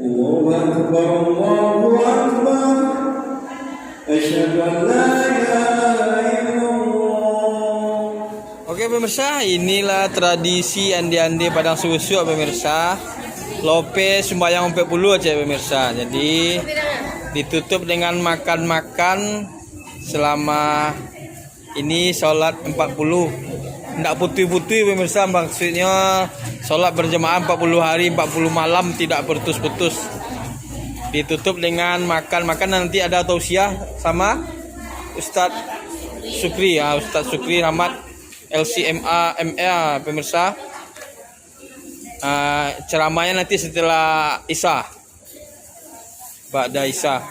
Allahu Akbar, Allahu Akbar. Asyhadu an la ilaha illallah. Oke pemirsa, inilah tradisi andi-andi Padang Susuk pemirsa. Lope sembahyang 40 aja pemirsa. Jadi ditutup dengan makan-makan selama ini sholat 40. Tidak putih-putih pemirsa, maksudnya sholat berjamaah 40 hari 40 malam tidak putus-putus. Ditutup dengan makan-makan, nanti ada tausiah sama Ustadz Sukri ya, Ustadz Sukri Rahmat LCMA MA pemirsa. Ceramahnya nanti setelah Isya, Ba'da Isya.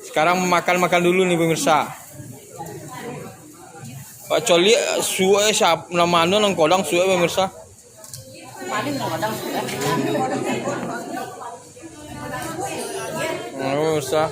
Sekarang makan-makan dulu nih pemirsa. Pak Coli suwe siap nama anu nang kodang suwe pemirsa. Pemirsa.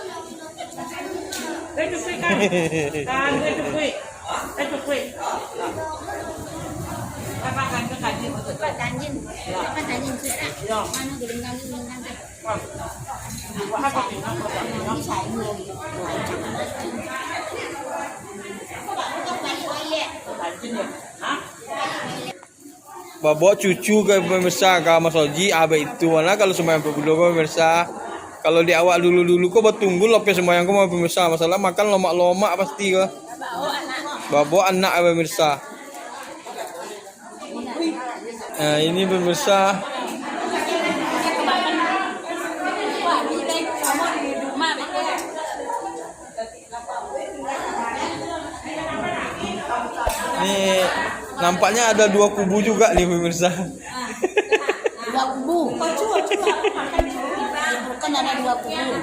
Bawa cucu ke pemirsa ke Mas Oji abe itu mana kalau sembahyang dulu pemirsa. Kalau di awal dulu kok bertunggu lope sembahyang kok pemirsa. Masalah makan lomak-lomak pasti ke. Bawa anak pemirsa. Nah, ini pemirsa. Ini nampaknya ada dua kubu juga nih pemirsa. Dua kubu. Bukan ada dua kubu.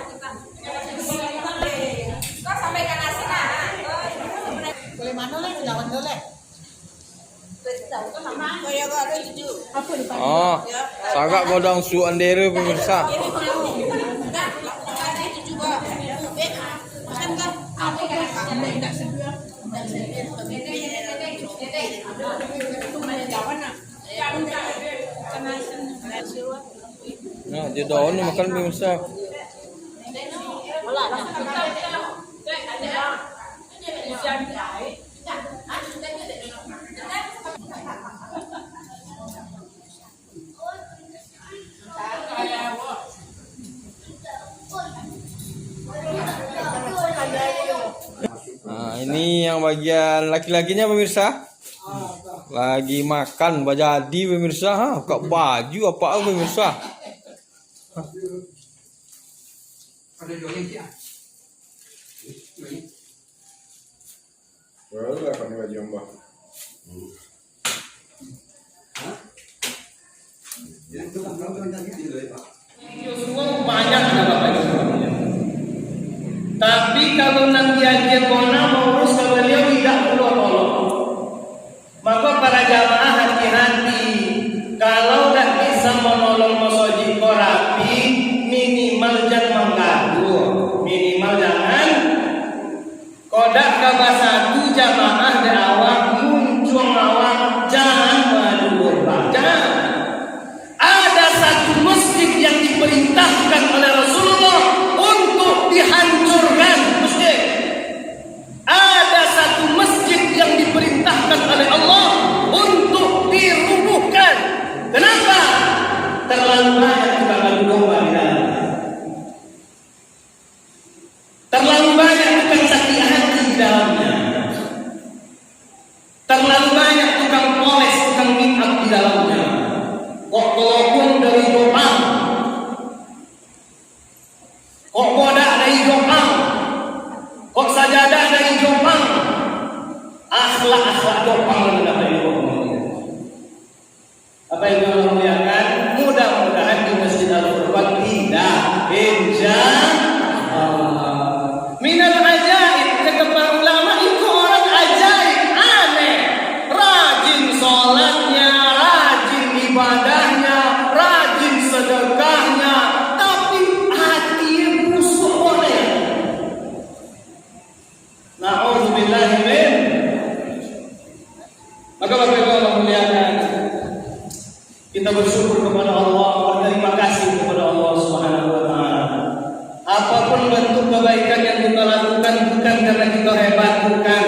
Boleh mana lah, lawan boleh. Oh, sagak godang su andere pemirsa. Nah, dia daun makan pemirsa. Nah, ini yang bagian laki-lakinya pemirsa. Lagi makan jadi pemirsa. Kok baju apa pemirsa? Ada doang ya. Berapa pakai baju mbak? Banyak tapi kalau nanti aja kona mau urus ke beliau tidak perlu tolong. Maka para jamaah hati-hati. Kalau tidak bisa menolong Mosoji Korapi, minimal jangan mengganggu. Minimal jangan. Kodak kabar satu jamaah di awak muncul awak jangan madu jangan. Ada satu masjid yang diperintahkan oleh Rasulullah untuk dihancurkan masjid. Ada satu masjid yang diperintahkan oleh Allah untuk dirubuhkan. Kenapa? Terlalu banyak tukang adu domba di dalamnya. Terlalu banyak tukang sakit hati di dalamnya. Terlalu banyak tukang poles, tukang make up di dalamnya. Kok telepon dari Jepang, kok bodak dari Jepang, kok sajadah dari Jepang, akhlak Jepang dari Jepang. Apa yang Allah muliakan? Mudah-mudahan di Masjid Al-Qurban tidak insyaallah. Minal ajaib, kata para ulama itu orang ajaib, aneh, rajin sholatnya, rajin ibadahnya, rajin sedekahnya, tapi hatinya busuk boleh. Na'udzubillah min. Maka Bapak Ibu Allah muliakan, kita bersyukur kepada Allah, berterima kasih kepada Allah Subhanahu wa taala apapun bentuk kebaikan yang kita lakukan bukan karena kita hebat, bukan.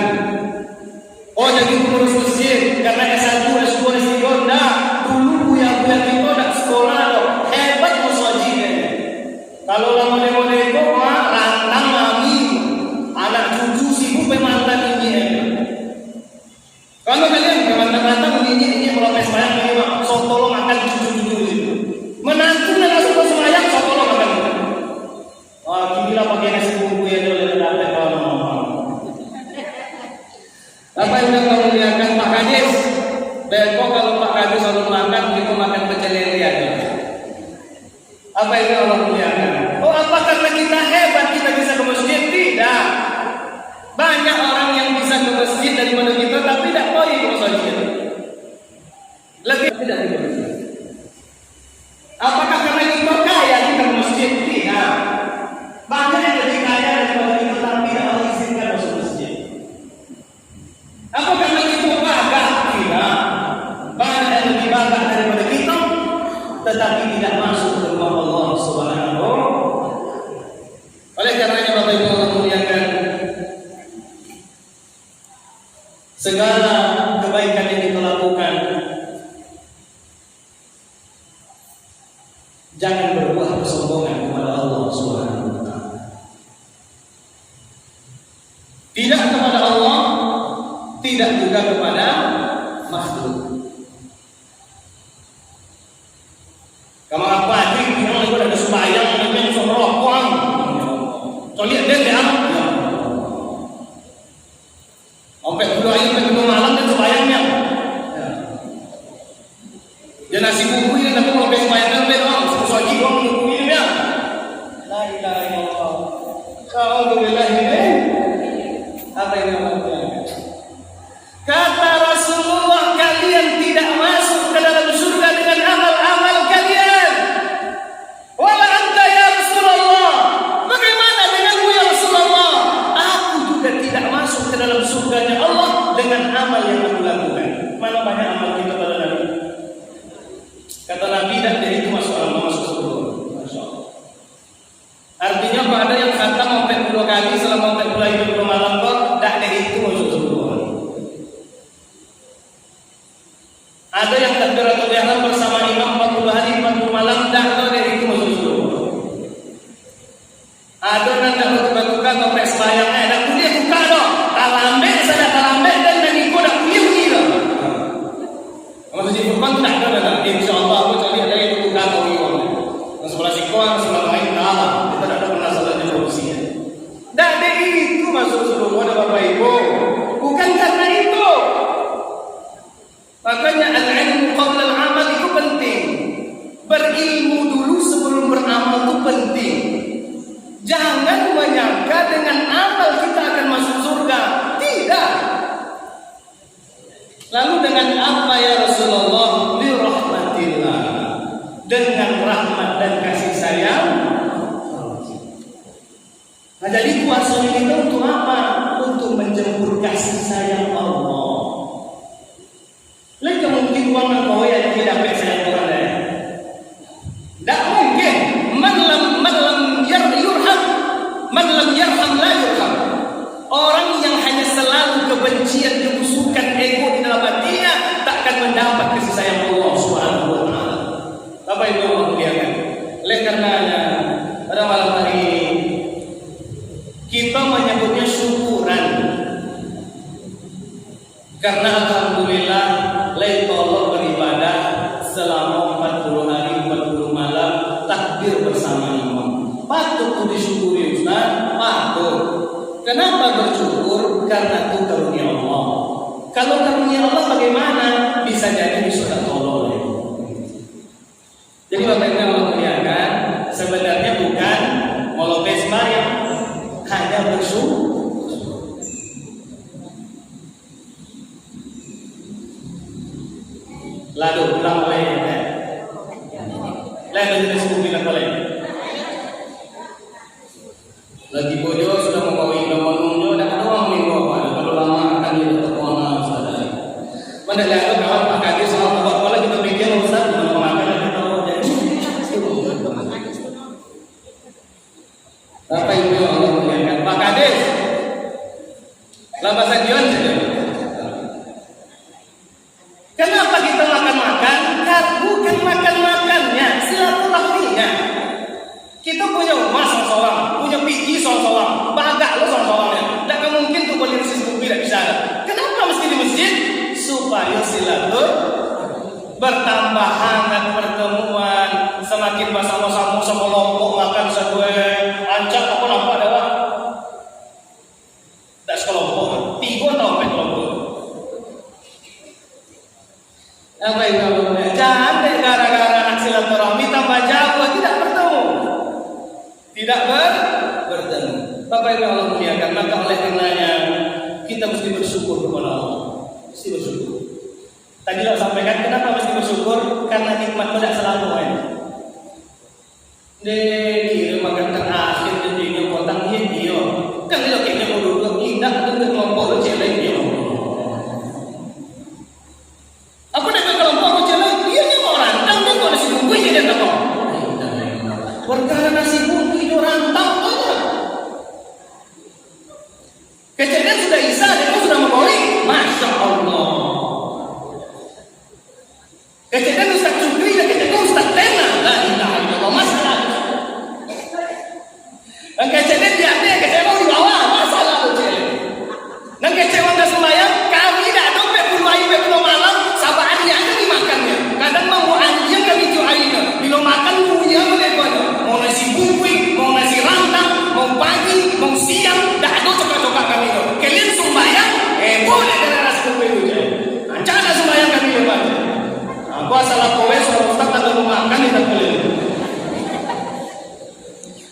Oh jadi pengurus masjid karena S1, S2, S3, enggak. Dulu buya-buya kita enggak sekolah loh, hebat musojinya. Kalau lama demo itu rantang mami, anak cucu sibuk pemantan ini. Kalau kalian pemantan-mantan ini melopes banyak ini soto lo makan cucu-cucu itu. Menantu dan langsung semayang soto lo makan. Wah, gila pakai nasi bumbu ya dulu dapat kalau apa yang kamu lihatkan Pak Kadis? Besok kalau Pak Kadis selalu makan, kita makan pecel lele aja. Apa yang Allah muliakan? Oh, apa karena kita hebat kita bisa ke masjid? Tidak. Banyak orang yang bisa ke masjid daripada kita, tapi tidak mau ke masjid. Lebih tidak ke masjid. Apakah karena kita kaya kita ke masjid? Tidak. Banyak yang lebih kaya daripada kita, tapi tidak Allah izinkan masuk masjid. Apa karena kita bangga? Tidak. Banyak yang lebih bangga daripada kita, tetapi tidak masuk ke rumah Allah Subhanahu. Oleh karenanya Bapak Ibu Allah muliakan, segala kebaikan yang kita lakukan jangan berbuah kesombongan kepada Allah Subhanahu wa taala. Tidak kepada Allah, tidak juga kepada makhluk. Kamu apa aja yang lagi ada sembahyang dengan merokok. Lihat dia ya. Sampai dua hari sampai malam dan sembahyangnya. Ya nasi bumbu ini tapi kalau sembahyang kan doang, sesuatu gua menunggu ini ya. La ilaha illallah. Alhamdulillah ini. Apa yang namanya? Kata Rasulullah, kalian tidak masuk ke dalam surga dengan amal-amal kalian. Wala anta ya Rasulullah. Bagaimana denganmu ya Rasulullah? Aku juga tidak masuk ke dalam surganya Allah dengan amal yang aku lakukan. Mana banyak amal kita pada Nabi? Kata Nabi dan dari itu masuk surga. Masya Allah. Artinya kalau ada yang khatam sampai 2 kali selama 40 malam kok tak dari itu masuk surga. Ada yang takbiratul ihram bersama imam 40 hari 40 malam tak dari itu masuk surga. Ada yang tak bertukar sampai sembahyangnya dan kuliah buka dong. Talambek sana talambek dan ikut dak kuliah gila. Kalau di Furqan tak ada insyaallah aku cari ada yang tukar kau ini. Sebelah sikuan sebelah lain dalam kita tidak ada masalahnya solusinya. Tak ada itu masuk surga ada Bapak Ibu. Bukan karena itu. Makanya al-ilmu qabla al-amal itu penting. Berilmu dulu sebelum beramal itu penting. Jangan menyangka dengan amal kita akan masuk surga. Tidak. Lalu dengan apa ya Rasulullah? Bi rahmatillah. Dengan rahmat dan kasih sayang. Nah, jadi puasa kita untuk apa? Untuk menjemput kasih sayang Allah. Lain mungkin uang kau yang tidak dapat sayang Tuhan. Tak mungkin. Man lam yurham, man lam yarham la yurham. Orang yang hanya selalu kebencian, kebusukan, ego di dalam hatinya takkan mendapat kasih sayang Allah Subhanahu wa taala. Bapak Ibu Allah muliakan. Oleh karenanya pada malam hari ini kita menyebutnya syukuran. Karena alhamdulillah lain Allah beribadah selama 40 hari 40 malam takbir bersama imam. Patut disyukuri Ustaz, patut. Kenapa bersyukur? Karena itu karunia Allah. Kalau karunia Allah bagaimana? Bisa jadi sudah tolong. Jadi Bapak Ibu Allah muliakan, sebenarnya bukan melopes sembahyang, hanya bersyukur. Lalu pulang oleh lain jenis bilang oleh lagi bodoh sudah membawa nomor dan ada orang minggu apa kalau lama akan dia terkona saudara. Pada lalu kawan Pak Kadis sama buat bola kita pikir Ustaz mau makan kita tahu jadi. Apa silatur, bertambah hangat pertemuan, semakin bersama-sama sama kelompok makan sadue, ancak apa nampak ada wah. Tak sekelompok, 3 atau 4 kelompok. Apa itu? Jangan gara-gara anak silaturahmi tambah jauh, tidak bertemu. Tidak bertemu. Bapak Ibu Allah muliakan, maka oleh karenanya kita mesti bersyukur kepada Allah. Mesti bersyukur. Tadiเราsampaikan kenapa mesti bersyukur, karena nikmat tidak selalu kan. Kira makan terakhir jadinya potong dia. Kan dia kayaknya mau duduk tidak dengan kelompok lo cewek dia. Aku nak kelompok lo cewek dia ni orang rantang dan kau nasi bungkus dia dah tahu. Perkara nasi bungkus itu rantang aja. Kejadian sudah Isa dan kau sudah menggoreng, masya Allah. Kejadian Ustaz Cukri dan kejadian Ustaz Tena, lah ilaha illallah masalah. Dan kejadian dia ada, kejadian di bawah, masalah tu cik. Dan kejadian dah sembahyang, kami dah ada 40 malam, sabar dia ada dimakannya. Kadang mau anjing kami jualnya, bila makan punya mereka. Mau nasi bungkus, mau nasi rantang, mau pagi, mau siang, dah ada coklat-coklat kami tu. Kalian sembahyang, boleh dengan nasi bungkus itu cik. Jangan sembahyang kami lepas. Aku salah kowe suara ustaz tak makan di tak boleh.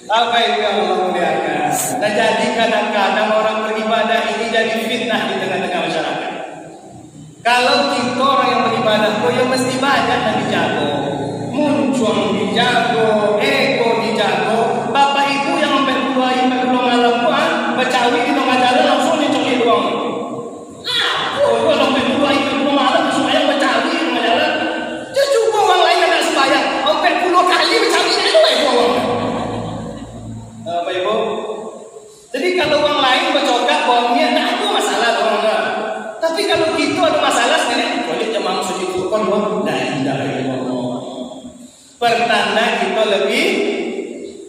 Apa itu yang Allah muliakan? Dan jadi kadang-kadang orang beribadah ini jadi fitnah di tengah-tengah masyarakat. Kalau kita orang yang beribadah, yang mesti banyak dan dijago, muncul dijago, ego dijago. Bapak ibu yang sampai keluar malam puan, bercawi di tengah jalan langsung dicoki doang. Aku sampai keluar malam semuanya bercawi di tengah jalan. Cuba orang lain yang nak sembahyang, sampai 10 kali bercawi ni tu orang. Bapak Ibu. Jadi kalau orang lain bercakap bahwa tak ada masalah orang tak. Tapi kalau kita ada masalah sebenarnya boleh jemaah sujud Quran la ilaha illallah. Pertanda kita lebih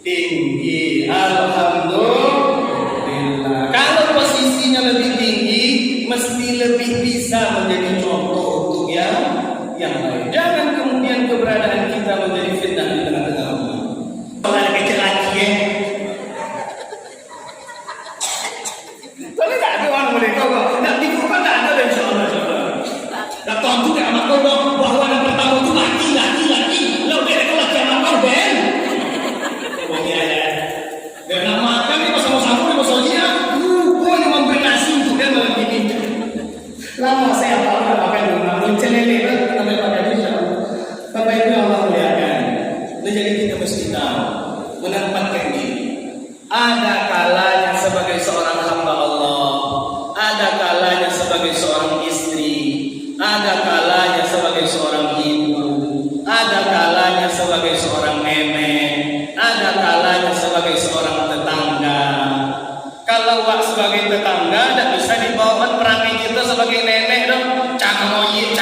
tinggi. Alhamdulillah. Kalau posisinya lebih tinggi, mesti lebih bisa menjadi contoh untuk yang lain. Jangan kemudian keberadaan kita menjadi fitnah di tengah-tengah umat. Kalau ada kecil lagi tapi tak ada orang mereka nak dibuka tak ada dan insyaAllah tak tahu juga anak kau bahwa yang pertama itu laki lalu mereka laki anak kau ben dan nak makan ni bersama-sama ni bersama kau ni memberi nasi untuk dia malam ini lama saya tahu nak makan rumah muncul lele sampai pada insyaAllah. Bapak Ibu Allah muliakan, jadi kita mesti tahu menempatkan diri. Ada kalanya sebagai seorang hamba Allah, ada kalanya sebagai seorang istri, ada kalanya sebagai seorang ibu, ada kalanya sebagai seorang nenek, ada kalanya sebagai seorang tetangga. Kalau wak sebagai tetangga, tak bisa dibawa perangai kita sebagai nenek dong. Cakap oye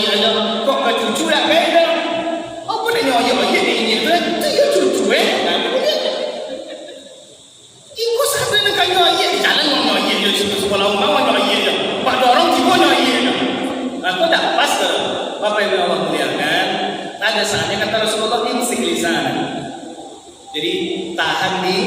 aja. Kok ke cucu tak kayak dong? Apa ni oye ini tu? Tu ya cucu Ibu sampai nak kayu oye di jalan ngomong oye je sekolah umum ngomong oye je. Pak dorong tiba oye je. Aku tak pas ke. Bapak Ibu Allah muliakan. Ada saatnya kata Rasulullah imsik lisan. Jadi tahan di